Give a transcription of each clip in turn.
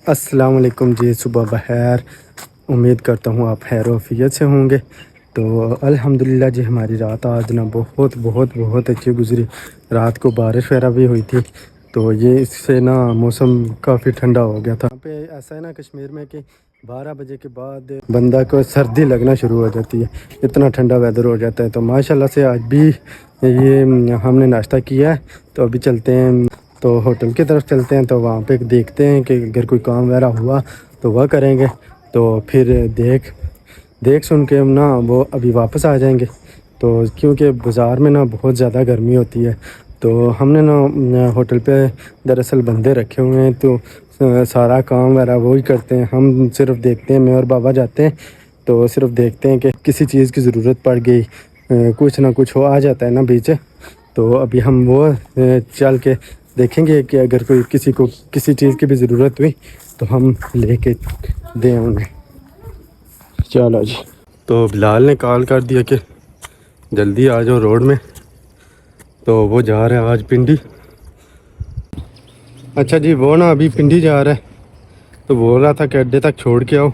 السلام علیکم جی، صبح بخیر۔ امید کرتا ہوں آپ خیر و عافیت سے ہوں گے۔ تو الحمدللہ جی، ہماری رات آج نا بہت اچھی گزری۔ رات کو بارش وغیرہ بھی ہوئی تھی، تو یہ اس سے نا موسم کافی ٹھنڈا ہو گیا تھا۔ یہاں پہ ایسا ہے نا کشمیر میں کہ 12 بجے کے بعد بندہ کو سردی لگنا شروع ہو جاتی ہے، اتنا ٹھنڈا ویدر ہو جاتا ہے۔ تو ماشاءاللہ سے آج بھی یہ ہم نے ناشتہ کیا ہے، تو ابھی چلتے ہیں، تو ہوٹل کی طرف چلتے ہیں، تو وہاں پہ دیکھتے ہیں کہ اگر کوئی کام وغیرہ ہوا تو وہ کریں گے، تو پھر دیکھ سن کے ہم نا وہ ابھی واپس آ جائیں گے۔ تو کیونکہ بازار میں نا بہت زیادہ گرمی ہوتی ہے، تو ہم نے نا ہوٹل پہ دراصل بندے رکھے ہوئے ہیں، تو سارا کام وغیرہ وہی کرتے ہیں، ہم صرف دیکھتے ہیں۔ میں اور بابا جاتے ہیں تو صرف دیکھتے ہیں کہ کسی چیز کی ضرورت پڑ گئی، کچھ نہ کچھ ہو آ جاتا ہے نا بیچ، تو ابھی ہم وہ چل کے دیکھیں گے کہ اگر کوئی کسی کو کسی چیز کی بھی ضرورت ہوئی تو ہم لے کے دیں انہیں۔ چلو جی، تو بلال نے کال کر دیا کہ جلدی آ جاؤ روڈ میں، تو وہ جا رہا ہے آج پنڈی۔ اچھا جی، وہ نا ابھی پنڈی جا رہا ہے، تو بول رہا تھا کہ اڈے تک چھوڑ کے آؤ،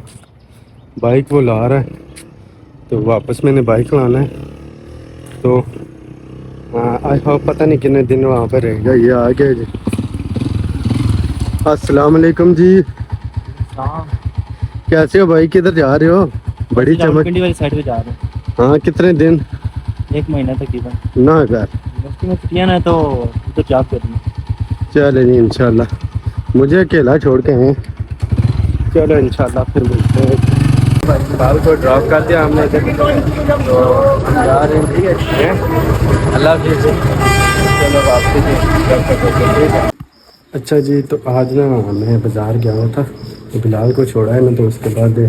بائک وہ لا رہا ہے، تو واپس میں نے بائک لانا ہے۔ تو آج پتہ نہیں کتنے دن وہاں پہ رہے گا۔ یہ آ گیا جی۔ السلام علیکم جی، کیسے ہو بھائی؟ کدھر جا رہے ہو؟ بڑی چمک پنڈی والی سائڈ پہ جا رہے ہیں۔ ہاں، کتنے دن؟ 1 مہینہ تقریباً۔ نہ گھر یونیورسٹی میں چھٹیاں نا، تو ادھر جاب کرنی ہے۔ چلے جی، انشاءاللہ مجھے اکیلا چھوڑ کے ہیں۔ چلو انشاءاللہ پھر ملتے ہیں۔ بال کو ڈراپ کر دیا ہم نے، تو ہم جا رہے ہیں۔ ٹھیک ہے، اللہ حافظ۔ چلو واپسی ٹھیک ہے۔ اچھا جی، تو آج نا میں بازار گیا ہوا تھا، تو بلال کو چھوڑا ہے نا، تو اس کے بعد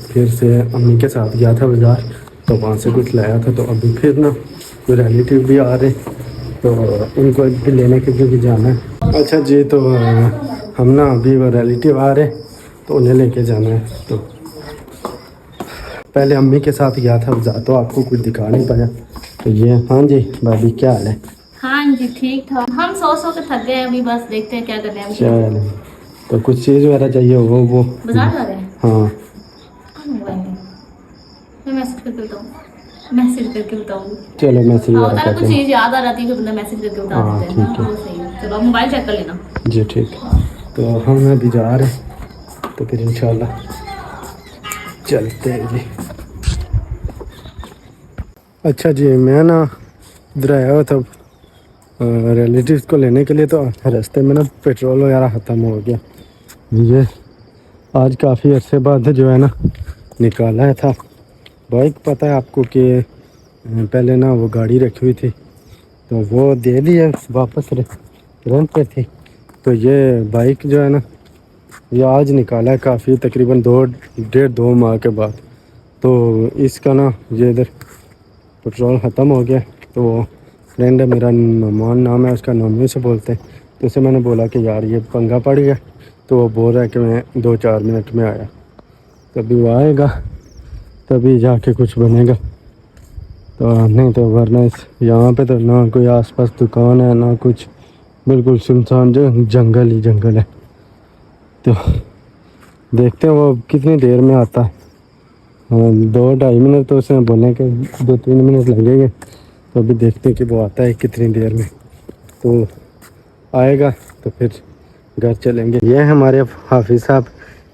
پھر سے امی کے ساتھ گیا تھا بازار، تو وہاں سے کچھ لایا تھا۔ تو ابھی پھر نا کوئی ریلیٹیو بھی آ رہے، تو ان کو بھی لینے کے لیے بھی جانا ہے۔ اچھا جی، تو ہم نا ابھی وہ ریلیٹیو آ رہے، تو انہیں لے کے جانا ہے۔ تو پہلے امی کے ساتھ گیا تھا بازار، تو آپ کو کچھ دکھا نہیں پایا۔ تو یہ ہاں جی بھابھی، کیا حال ہے؟ ہاں جی ٹھیک ٹھاک، ہم سو کے تھک گئے ہیں، ابھی بس دیکھتے ہیں کیا کرتے ہیں۔ چلیں، تو کچھ چیز وغیرہ چاہیے وہ بازار جا رہے ہیں؟ ہاں، میں میسج کر کے بتاؤں گی۔ چلو میسج ہاں، وغیرہ ہوتا ہے نا کرتے کچھ ہیں۔ چیز یاد آ جاتی ہے، پھر بندہ میسج کر کے بتا ہاں دیتے ہیں۔ ٹھیک ہے وہ صحیح ہے، چلو آپ موبائل چیک کر لینا جی، ٹھیک ہے۔ تو ہم ابھی جا رہے ہیں، تو پھر انشاءاللہ چلتے ہیں جی۔ اچھا جی، میں نا ادھر آیا ہوا تھا ریلیٹیوز کو لینے کے لیے، تو راستے میں نا پیٹرول وغیرہ ختم ہو گیا۔ یہ آج کافی عرصے بعد جو ہے نا نکالا تھا بائک۔ پتہ ہے آپ کو کہ پہلے نا وہ گاڑی رکھی ہوئی تھی، تو وہ دے دی ہے واپس، رینٹ پہ تھی۔ تو یہ بائک جو ہے نا یہ آج نکالا ہے، کافی تقریباً 1.5-2 ماہ کے بعد۔ تو اس کا نا یہ ادھر پیٹرول ختم ہو گیا، تو وہ فرینڈ ہے میرا، نعمان نام ہے اس کا، نامی سے بولتے ہیں۔ تو اسے میں نے بولا کہ یار یہ پنگا پڑ گیا، تو وہ بول رہا ہے کہ میں 2-4 منٹ میں آیا۔ تبھی وہ آئے گا، تبھی جا کے کچھ بنے گا، تو نہیں تو ورنہ یہاں پہ تو نہ کوئی آس پاس دکان ہے نہ کچھ، بالکل سنسان جنگل ہی جنگل ہے۔ تو دیکھتے ہیں وہ کتنی دیر میں آتا ہے۔ 2-2.5 منٹ تو اس نے بولے کہ 2-3 منٹ لگیں گے، تو ابھی دیکھتے ہیں کہ وہ آتا ہے کتنی دیر میں۔ تو آئے گا تو پھر گھر چلیں گے۔ یہ ہمارے حافظ صاحب،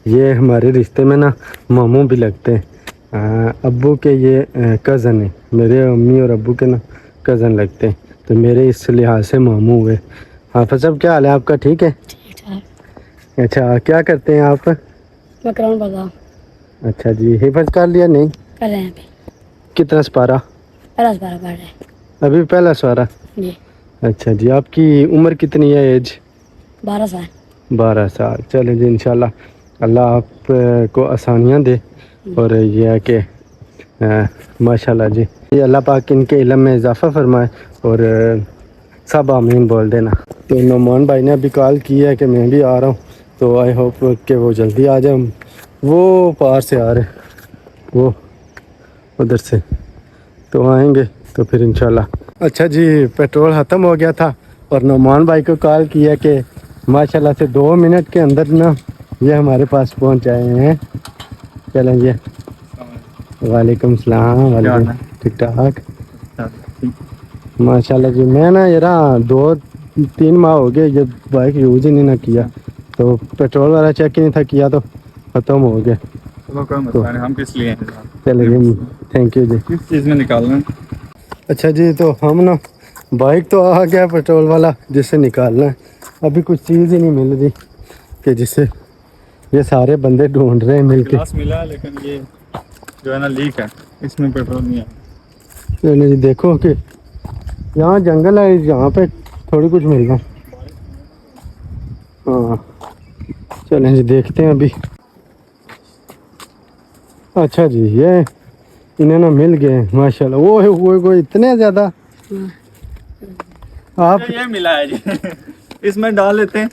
یہ ہمارے رشتے میں نا ماموں بھی لگتے ہیں، ابو کے یہ کزن ہیں، میرے امی اور ابو کے نا کزن لگتے ہیں، تو میرے اس لحاظ سے ماموں ہوئے۔ حافظ صاحب کیا حال ہے آپ کا؟ ٹھیک ہے۔ اچھا، کیا کرتے ہیں آپ؟ میں کراؤن پڑھتا ہوں۔ اچھا جی، حفظ کر لیا نہیں؟ کر رہے ہیں ابھی، کتنا سپارہ؟ پہلا سپارہ پڑھ رہے ہیں ابھی پہلا سپارہ؟ جی۔ اچھا جی، آپ کی عمر کتنی ہے؟ ایج 12 سال۔ 12 سال۔ چلیں جی، انشاءاللہ اللہ آپ کو آسانیاں دے، اور یہ ہے کہ ماشاءاللہ جی، یہ اللہ پاک ان کے علم میں اضافہ فرمائے، اور سب آمین بول دینا۔ تو نعمان بھائی نے ابھی کال کی ہے کہ میں بھی آ رہا ہوں، تو آئی ہوپ کہ وہ جلدی آ جائیں۔ وہ پار سے آ رہے، وہ ادھر سے، تو آئیں گے تو پھر انشاءاللہ۔ اچھا جی، پیٹرول ختم ہو گیا تھا، اور نعمان بھائی کو کال کیا کہ ماشاءاللہ سے 2 منٹ کے اندر نا یہ ہمارے پاس پہنچ آئے ہیں. چلیں جی. وعلیکم السلام. وعلیکم. ٹھیک ٹھاک ماشاء اللہ جی. میں نا یار 2-3 ماہ ہو گئے یہ بائک یوز ہی نہیں نہ کیا, تو پیٹرول والا چیک ہی نہیں تھا کیا تو ختم ہو گیا. چلو کوئی مسئلہ نہیں, ہم کس لیے ہیں. چلے جی, تھینک یو جی. کس چیز میں نکالنا ہے؟ اچھا جی, تو ہم نا بائک تو آ گیا پیٹرول والا جس سے نکالنا ہے, ابھی کچھ چیز ہی نہیں مل رہی کہ جس سے یہ سارے بندے ڈھونڈ رہے ہیں مل کے. گلاس ملا لیکن یہ جو ہے نا لیک ہے, اس میں پیٹرول نہیں ہے. جی دیکھو کہ یہاں جنگل ہے, یہاں پہ تھوڑی کچھ مل رہا. ہاں چلیں جی دیکھتے ہیں ابھی. اچھا جی, یہ انہیں نا مل گئے ماشاء اللہ. وہ اتنے زیادہ آپ یہ ملا ہے جی, اس میں ڈال لیتے ہیں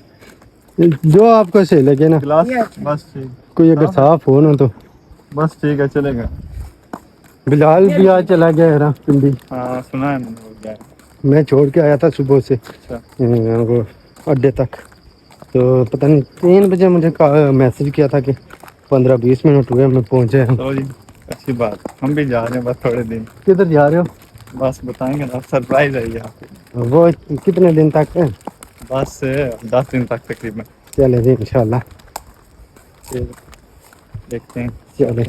جو آپ کو صحیح لگے نا. گلاس. بس ٹھیک, کوئی اگر صاف ہو نا تو. بس ٹھیک ہے, چلے گا. بلال بھی آج چلا گیا ہے پنڈی. ہاں سنا ہے میں نے, ہو گیا. میں چھوڑ کے آیا تھا صبح سے اچھا وہ اڈے تک, تو پتہ نہیں 3 بجے مجھے میسج کیا تھا کہ 15-20 منٹ ہوئے میں پہنچے. تو جی اچھی بات, ہم بھی جا رہے ہیں بس تھوڑے دن. کدھر جا رہے ہو؟ بس بتائیں گے نا, سرپرائز ہے یہ آپ کو. وہ کتنے دن تک ہے؟ بس 10 دن تک تقریباً. چلے جی انشاءاللہ. دیکھتے ہیں. چلے.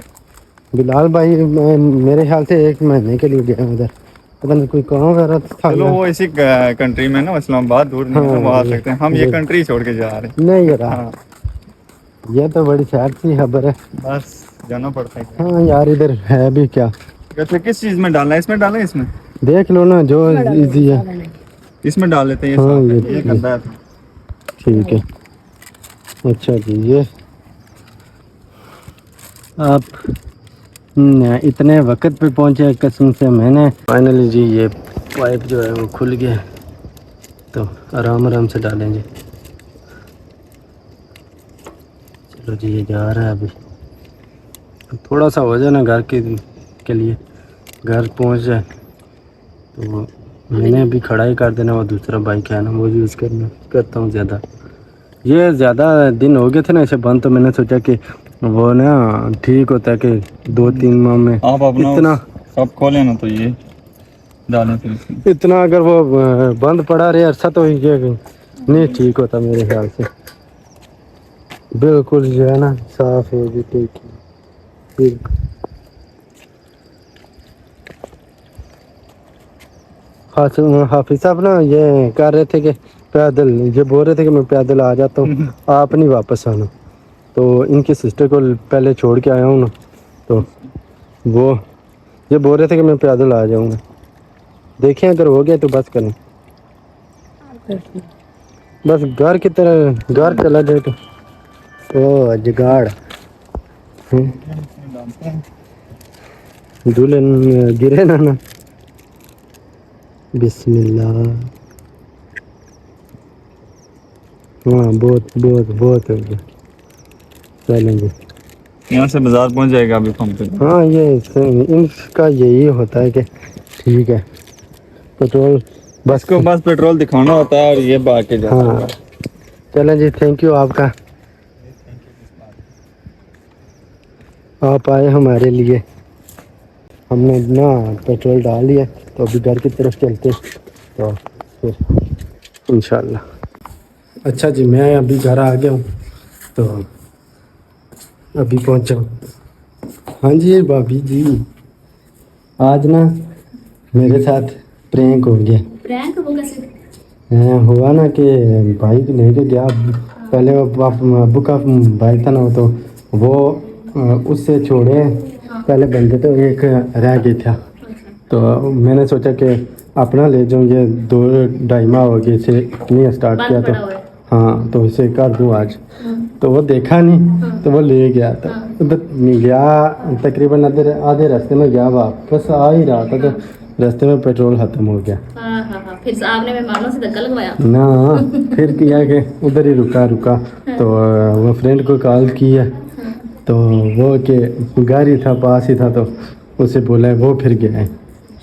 بلال بھائی میرے خیال سے 1 مہینے کے لیے گیا ادھر, پتہ نہیں کوئی کام وغیرہ تھا. چلو وہ اسی کنٹری میں نا, اسلام آباد دور نہیں ہے, وہ آ سکتے ہیں. ہم یہ کنٹری چھوڑ کے جا رہے ہیں. نہیں یار, ہاں یہ تو بڑی سیڈ سی خبر ہے. بس جانا پڑتا ہے. ہاں یار ادھر ہے بھی کیا. ویسے کس چیز میں ڈالنا ہے, اس میں ڈالیں, اس میں دیکھ لو نا جو ایزی ہے. اس میں ڈال لیتے ہیں. ہاں یہ گندا ہے. ٹھیک ہے. اچھا جی, یہ آپ اتنے وقت پہ پہنچے قسم سے. میں نے فائنلی جی یہ پائپ جو ہے وہ کھل گیا, تو آرام سے ڈالیں جی. چلو جی, یہ جا رہا ہے ابھی. تھوڑا سا ہو جائے نا گھر کے لیے, گھر پہنچ جائے تو میں نے ابھی کھڑا ہی کر دینا. وہ دوسرا بائک ہے نا, وہ یوز کرتا ہوں زیادہ. یہ زیادہ دن ہو گئے تھے نا اسے بند, تو میں نے سوچا کہ وہ نا ٹھیک ہوتا ہے کہ 2-3 ماہ میں آپ اپنا اتنا سب کھولیں نا, تو یہ ڈالیں پھر اس میں. اتنا اگر وہ بند پڑا رہے عرصہ تو یہ نہیں ٹھیک ہوتا میرے خیال سے. بالکل جو ہے نا صاف ہے جی. ٹھیک ہے. حافظ صاحب نا یہ کہہ رہے تھے کہ پیدل, یہ بول رہے تھے کہ میں پیدل آ جاتا ہوں, آپ نہیں واپس آنا. تو ان کی سسٹر کو پہلے چھوڑ کے آیا ہوں نا, تو وہ یہ بول رہے تھے کہ میں پیدل آ جاؤں گا. دیکھیں اگر ہو گیا تو بس کریں. بس گھر کی طرح گھر چلا جائے تو. او جگاڑ دلہن گرے نا. بسم اللہ. ہاں بہت ہو گیا. چلیں گے. یہاں سے بازار پہنچ جائے گا ابھی پمپ پہ. ہاں یہ ان کا یہی ہوتا ہے کہ ٹھیک ہے پیٹرول اس کو بس پیٹرول دکھانا ہوتا ہے اور یہ باغ کے جاتا ہاں. ہے. چلیں جی, تھینک یو آپ کا. آپ آئے ہمارے لیے. ہم نے نا پیٹرول ڈال دیا, تو ابھی گھر کی طرف چلتے تو پھر انشاءاللہ. اچھا جی, میں ابھی گھر آ گیا ہوں, تو ابھی پہنچا ہوں. ہاں جی بھابھی جی, آج نا میرے ساتھ پرینک ہو گیا. پرینک وہ کیسے؟ ہوا نا کہ بائک لے کے گیا. پہلے ابو کا بائک تھا نا, تو وہ اس سے چھوڑے پہلے بندے, تو ایک رہ گیا تھا. تو میں نے سوچا کہ اپنا لے جاؤں. یہ 2-2.5 ماہ ہو گئے اسے نہیں اسٹارٹ کیا, تو ہاں تو اسے کر دوں آج. تو وہ دیکھا نہیں, تو وہ لے گیا. تو ادھر گیا تقریباً آدھے راستے میں گیا, واپس آ ہی رہا تھا تو راستے میں پیٹرول ختم ہو گیا. پھر آپ نے مہمانوں سے دھکا لگوایا نا, پھر کیا کہ ادھر ہی رکا. تو وہ فرینڈ کو کال کی ہے, تو وہ کہ گاڑی تھا پاس ہی تھا, تو اسے بولا ہے وہ پھر گیا ہے.